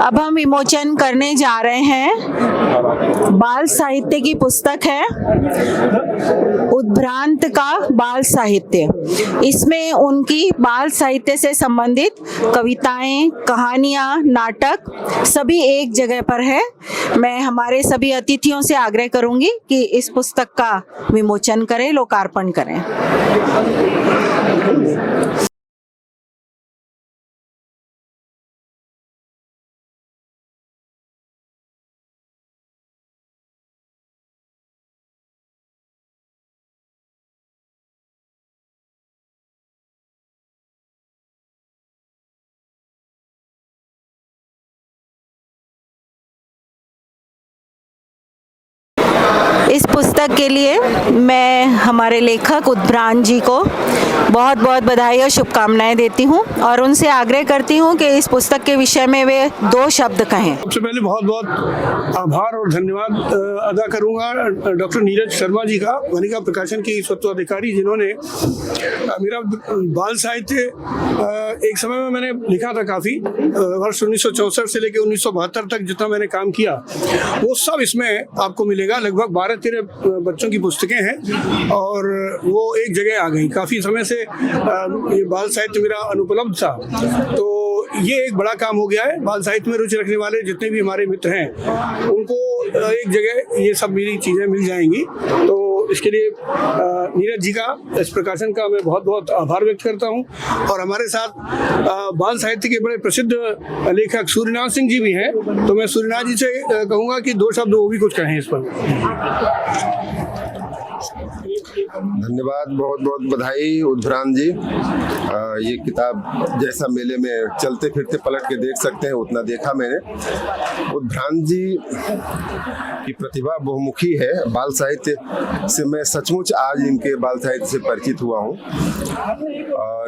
अब हम विमोचन करने जा रहे हैं बाल साहित्य की पुस्तक है उद्भ्रांत का बाल साहित्य। इसमें उनकी बाल साहित्य से संबंधित कविताएं, कहानियां, नाटक सभी एक जगह पर है। मैं हमारे सभी अतिथियों से आग्रह करूंगी कि इस पुस्तक का विमोचन करें, लोकार्पण करें। इस पुस्तक के लिए मैं हमारे लेखक उद्भ्रांत जी को बहुत बहुत बधाई और शुभकामनाएं देती हूं और उनसे आग्रह करती हूं कि इस पुस्तक के विषय में वे 2 शब्द कहें। सबसे पहले बहुत बहुत आभार और धन्यवाद अदा करूंगा डॉक्टर नीरज शर्मा जी का, वनिका प्रकाशन की स्वत्वाधिकारी, जिन्होंने मेरा बाल साहित्य एक समय में मैंने लिखा था काफ़ी, वर्ष 1964 से लेकर 1972 तक जितना मैंने काम किया वो सब इसमें आपको मिलेगा। लगभग 12-13 बच्चों की पुस्तकें हैं और वो एक जगह आ गई। काफ़ी समय से ये बाल साहित्य मेरा अनुपलब्ध था, तो ये एक बड़ा काम हो गया है। बाल साहित्य में रुचि रखने वाले जितने भी हमारे मित्र हैं उनको एक जगह ये सब मेरी चीज़ें मिल जाएंगी। तो इसके लिए नीरज जी का, इस प्रकाशन का मैं बहुत बहुत आभार व्यक्त करता हूँ। और हमारे साथ बाल साहित्य के बड़े प्रसिद्ध लेखक सूर्यनाथ सिंह जी भी हैं, तो मैं सूर्यनाथ जी से कहूँगा कि 2 शब्द वो भी कुछ कहें इस पर। धन्यवाद, बहुत बहुत बधाई उद्भ्रांत जी। ये किताब जैसा मेले में चलते फिरते पलट के देख सकते हैं उतना देखा मैंने। उद्भ्रांत जी की प्रतिभा बहुमुखी है। बाल साहित्य से मैं सचमुच आज इनके बाल साहित्य से परिचित हुआ हूँ।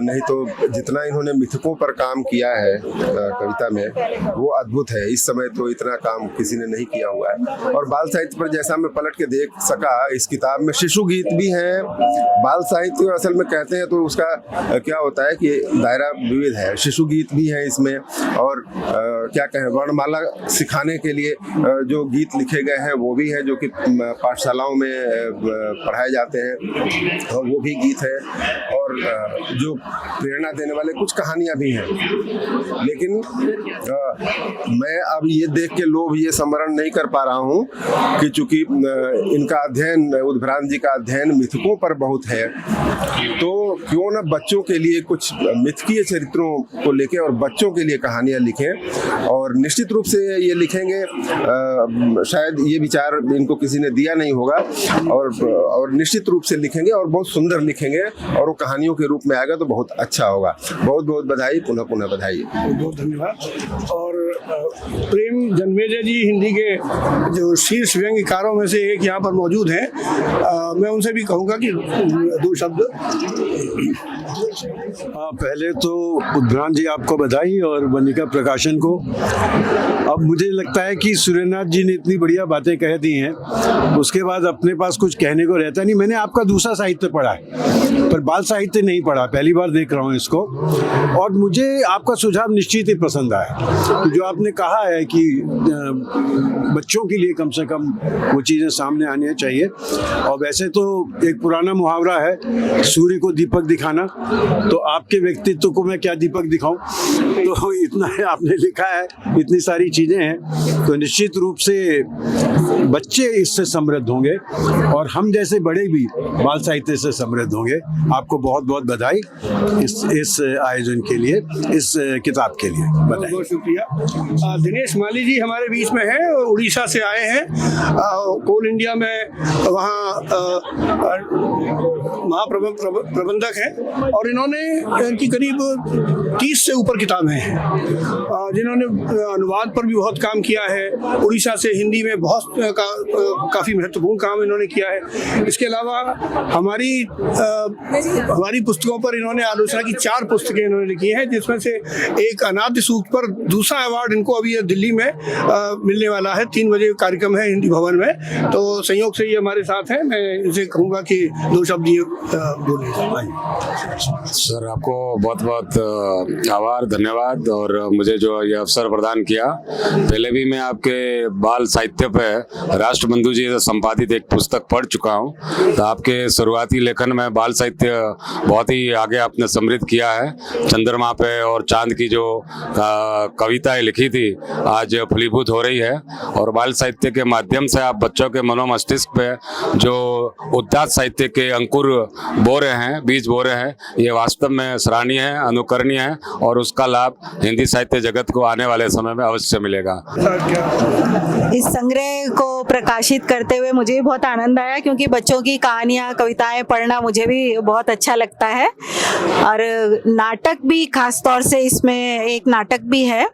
नहीं तो जितना इन्होंने मिथकों पर काम किया है कविता में वो अद्भुत है। इस समय तो इतना काम किसी ने नहीं किया हुआ है। और बाल साहित्य पर जैसा मैं पलट के देख सका, इस किताब में शिशु गीत भी हैं। बाल साहित्य असल में कहते हैं तो उसका क्या होता है कि दायरा विविध है। शिशु गीत भी है इसमें, और क्या कहें, वर्णमाला सिखाने के लिए जो गीत लिखे गए हैं वो भी है, जो कि पाठशालाओं में पढ़ाए जाते हैं, और वो भी गीत है। और जो प्रेरणा देने वाले कुछ कहानियां भी हैं। लेकिन मैं अब ये देख के लोभ ये स्मरण नहीं कर पा रहा हूँ कि चूंकि इनका अध्ययन, उद्भ्रांत जी का अध्ययन मिथकों पर बहुत है, तो क्यों ना बच्चों के लिए कुछ मिथकीय चरित्रों को लेके और बच्चों के लिए कहानियां लिखें। और निश्चित रूप से ये लिखेंगे, शायद ये विचार इनको किसी ने दिया नहीं होगा, और निश्चित रूप से लिखेंगे और बहुत सुंदर लिखेंगे, और वो कहानियों के रूप में आएगा तो बहुत अच्छा होगा। बहुत बहुत बधाई, पुनः पुनः बधाई। बहुत धन्यवाद। और प्रेम जन्मेजय जी हिंदी के जो शीर्ष व्यंग्यकारों में से एक यहाँ पर मौजूद हैं। मैं उनसे भी कहूँगा कि 2 शब्द। पहले तो उद्भ्रांत जी आपको बधाई और वनिका प्रकाशन को। अब मुझे लगता है कि सूर्यनाथ जी ने इतनी बढ़िया बातें कह दी हैं, उसके बाद अपने पास कुछ कहने को रहता नहीं। मैंने आपका दूसरा साहित्य पढ़ा है पर बाल साहित्य नहीं पढ़ा, पहली बार देख रहा हूँ इसको, और मुझे आपका सुझाव निश्चित ही पसंद आया। जो आपने कहा है कि बच्चों के लिए कम से कम वो चीज़ें सामने आनी चाहिए। और वैसे तो एक पुराना मुहावरा है, सूर्य को दीपक दिखाना, तो आपके व्यक्तित्व को मैं क्या दीपक दिखाऊं। तो इतना है आपने लिखा है, इतनी सारी चीज़ें हैं, तो निश्चित रूप से बच्चे इससे समृद्ध होंगे और हम जैसे बड़े भी बाल साहित्य से समृद्ध होंगे। आपको बहुत बहुत बधाई इस आयोजन के लिए, इस किताब के लिए बधाई। बहुत शुक्रिया। दिनेश माली जी हमारे बीच में हैं, उड़ीसा से आए हैं। कोल इंडिया में वहाँ महाप्रबंधक हैं, और इनकी करीब 30 से ऊपर किताबें हैं, जिन्होंने अनुवाद पर भी बहुत काम किया है। उड़ीसा से हिंदी में बहुत काफ़ी महत्वपूर्ण काम इन्होंने किया है। इसके अलावा हमारी पुस्तकों पर इन्होंने आलोचना की 4 पुस्तकें इन्होंने लिखी हैं, जिसमें से एक अनाद्य सूक्त पर दूसरा अवार्ड अवार्ड इनको अभी ये दिल्ली में मिलने वाला है। 3 बजे कार्यक्रम है हिंदी भवन में, तो संयोग से ये हमारे साथ हैं। मैं इनसे कहूँगा कि 2 शब्द ये बोले। सर, आपको बहुत बहुत आभार, धन्यवाद, और मुझे जो ये अवसर प्रदान किया। पहले भी मैं आपके बाल साहित्य पे राष्ट्रबंधु जी से संपादित एक पुस्तक पढ़ चुका हूँ, तो आपके शुरुआती लेखन में बाल साहित्य बहुत ही आगे आपने समृद्ध किया है। चंद्रमा पे और चांद की जो कविताएं लिखी थी आज फलीभूत हो रही है, और बाल साहित्य के माध्यम से आप बच्चों के मनोमस्तिष्क पे जो उदात्त साहित्य के अंकुर बो रहे हैं, बीज बो रहे हैं, ये वास्तव में सराहनीय है, अनुकरणीय है, और उसका लाभ हिंदी साहित्य जगत को आने वाले समय में अवश्य मिलेगा। इस संग्रह को प्रकाशित करते हुए मुझे भी बहुत आनंद आया, क्योंकि बच्चों की कहानियाँ, कविताएं पढ़ना मुझे भी बहुत अच्छा लगता है। और नाटक भी, खास तौर से इसमें एक नाटक भी है,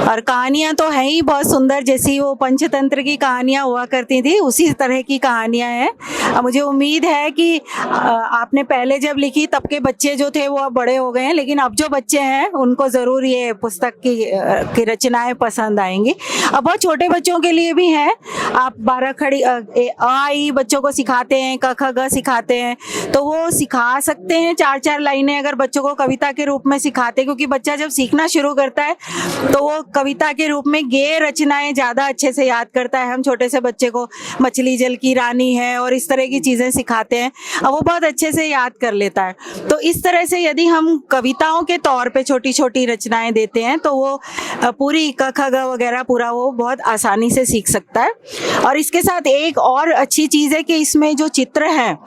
और कहानियाँ तो हैं ही बहुत सुंदर, जैसी वो पंचतंत्र की कहानियाँ हुआ करती थी उसी तरह की कहानियाँ हैं। मुझे उम्मीद है कि आपने पहले जब लिखी तब के बच्चे जो थे वो अब बड़े हो गए हैं, लेकिन अब जो बच्चे हैं उनको ज़रूर ये पुस्तक की रचनाएं पसंद आएंगी। अब बहुत छोटे बच्चों के लिए भी हैं। आप 12 खड़ी आई बच्चों को सिखाते हैं, क ख ग सिखाते हैं, तो वो सिखा सकते हैं 4-4 लाइनें अगर बच्चों को कविता के रूप में सिखाते, क्योंकि बच्चा जब सीखना शुरू करता है तो वो कविता के रूप में गेय रचनाएं ज़्यादा अच्छे से याद करता है। हम छोटे से बच्चे को मछली जल की रानी है और इस तरह की चीज़ें सिखाते हैं, अब वो बहुत अच्छे से याद कर लेता है। तो इस तरह से यदि हम कविताओं के तौर पे छोटी छोटी रचनाएं देते हैं तो वो पूरी क ख ग वगैरह पूरा वो बहुत आसानी से सीख सकता है। और इसके साथ एक और अच्छी चीज़ है कि इसमें जो चित्र हैं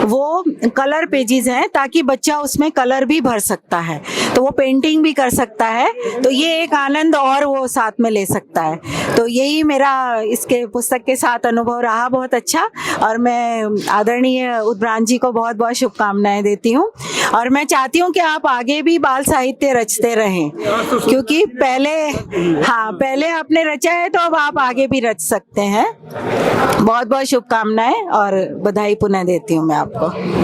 वो कलर पेजेस हैं, ताकि बच्चा उसमें कलर भी भर सकता है, तो वो पेंटिंग भी कर सकता है, तो ये एक आनंद और वो साथ में ले सकता है। तो यही मेरा इसके पुस्तक के साथ अनुभव रहा, बहुत अच्छा। और मैं आदरणीय उद्भ्रांत जी को बहुत बहुत शुभकामनाएं देती हूँ, और मैं चाहती हूँ कि आप आगे भी बाल साहित्य रचते रहें, क्योंकि पहले आपने रचा है तो अब आप आगे भी रच सकते हैं। बहुत बहुत शुभकामनाएं और बधाई पुनः देती हूँ मैं आपको।